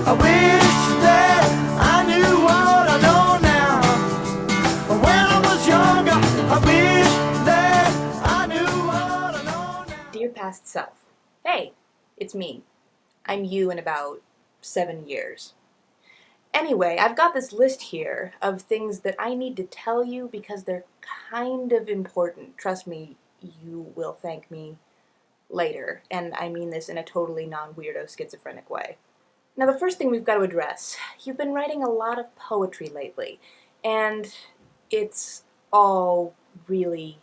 I wish that I knew what I know now. When I was younger, I wish that I knew what I know now. Dear past self, hey, it's me. I'm you in about 7 years. Anyway, I've got this list here of things that I need to tell you because they're kind of important. Trust me, you will thank me later, and I mean this in a totally non-weirdo schizophrenic way. Now, the first thing we've got to address, you've been writing a lot of poetry lately, and it's all really,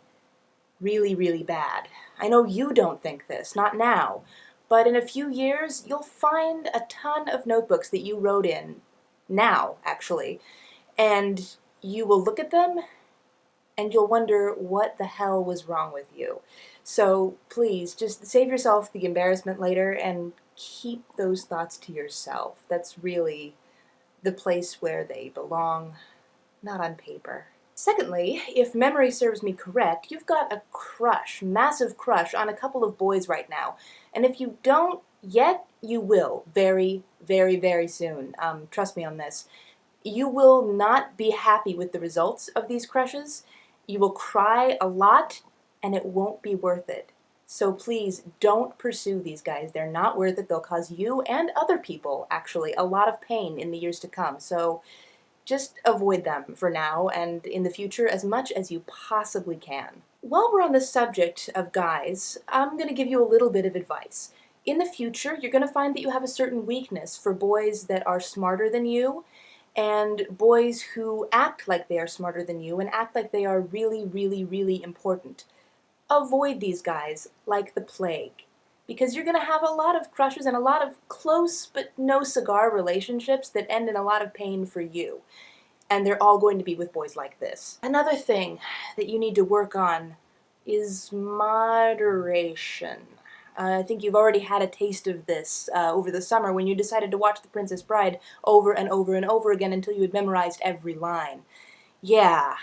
really bad. I know you don't think this, not now, but in a few years, you'll find a ton of notebooks that you wrote in, now, actually, and you will look at them and you'll wonder what the hell was wrong with you. So please, just save yourself the embarrassment later and keep those thoughts to yourself. That's really the place where they belong, not on paper. Secondly, if memory serves me correct, you've got a crush, massive crush, on a couple of boys right now. And if you don't yet, you will very soon. Trust me on this. You will not be happy with the results of these crushes. You will cry a lot, and it won't be worth it. So please don't pursue these guys. They're not worth it. They'll cause you and other people, actually, a lot of pain in the years to come. So just avoid them for now and in the future as much as you possibly can. While we're on the subject of guys, I'm going to give you a little bit of advice. In the future, you're going to find that you have a certain weakness for boys that are smarter than you, and boys who act like they are smarter than you and act like they are really important. Avoid these guys like the plague, because you're going to have a lot of crushes and a lot of close but no cigar relationships that end in a lot of pain for you. And they're all going to be with boys like this. Another thing that you need to work on is moderation. I think you've already had a taste of this over the summer when you decided to watch The Princess Bride over and over again until you had memorized every line. Yeah,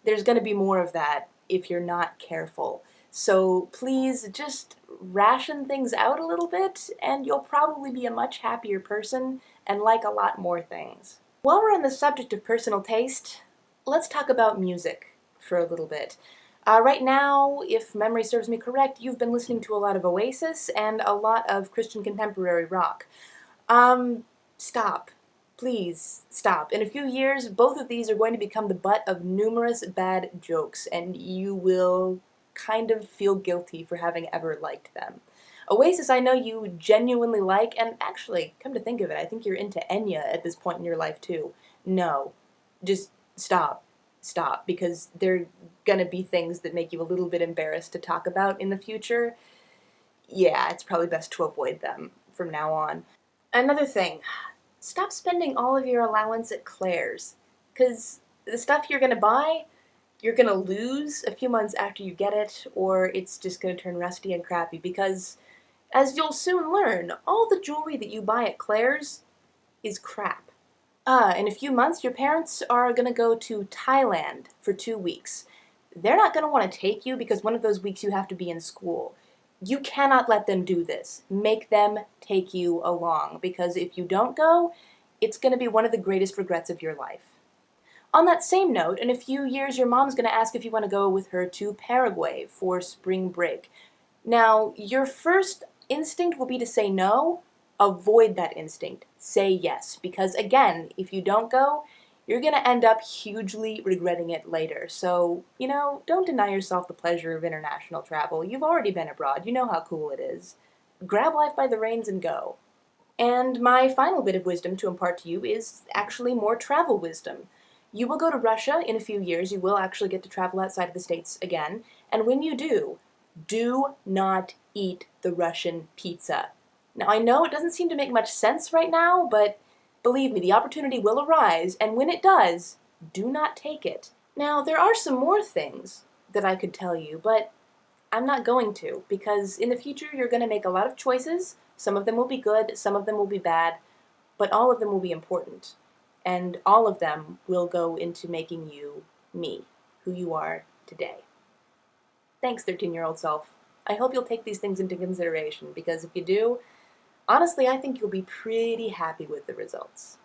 there's going to be more of that if you're not careful. So please just ration things out a little bit, and you'll probably be a much happier person and like a lot more things. While we're on the subject of personal taste, let's talk about music for a little bit. Right now, if memory serves me correct, you've been listening to a lot of Oasis and a lot of Christian contemporary rock. Stop. Please, stop. In a few years, both of these are going to become the butt of numerous bad jokes, and you will kind of feel guilty for having ever liked them. Oasis, I know you genuinely like, and actually, come to think of it, I think you're into Enya at this point in your life too. No, just stop, because they're gonna be things that make you a little bit embarrassed to talk about in the future. Yeah, it's probably best to avoid them from now on. Another thing, stop spending all of your allowance at Claire's, because the stuff you're gonna buy, you're gonna lose a few months after you get it, or it's just gonna turn rusty and crappy, because as you'll soon learn, all the jewelry that you buy at Claire's is crap. In a few months, your parents are gonna go to Thailand for 2 weeks. They're not gonna want to take you because one of those weeks you have to be in school. You cannot let them do this. Make them take you along, because if you don't go, it's gonna be one of the greatest regrets of your life. On that same note, in a few years, your mom's gonna ask if you want to go with her to Paraguay for spring break. Now, your first instinct will be to say no. Avoid that instinct. Say yes, because again, if you don't go, you're going to end up hugely regretting it later. So, don't deny yourself the pleasure of international travel. You've already been abroad. You know how cool it is. Grab life by the reins and go. And my final bit of wisdom to impart to you is actually more travel wisdom. You will go to Russia in a few years. You will actually get to travel outside of the States again. And when you do not eat the Russian pizza. Now, I know it doesn't seem to make much sense right now, but believe me, the opportunity will arise, and when it does, do not take it. Now, there are some more things that I could tell you, but I'm not going to, because in the future you're going to make a lot of choices. Some of them will be good, some of them will be bad, but all of them will be important. And all of them will go into making you me, who you are today. Thanks, 13-year-old self. I hope you'll take these things into consideration, because if you do, Honestly, I think you'll be pretty happy with the results.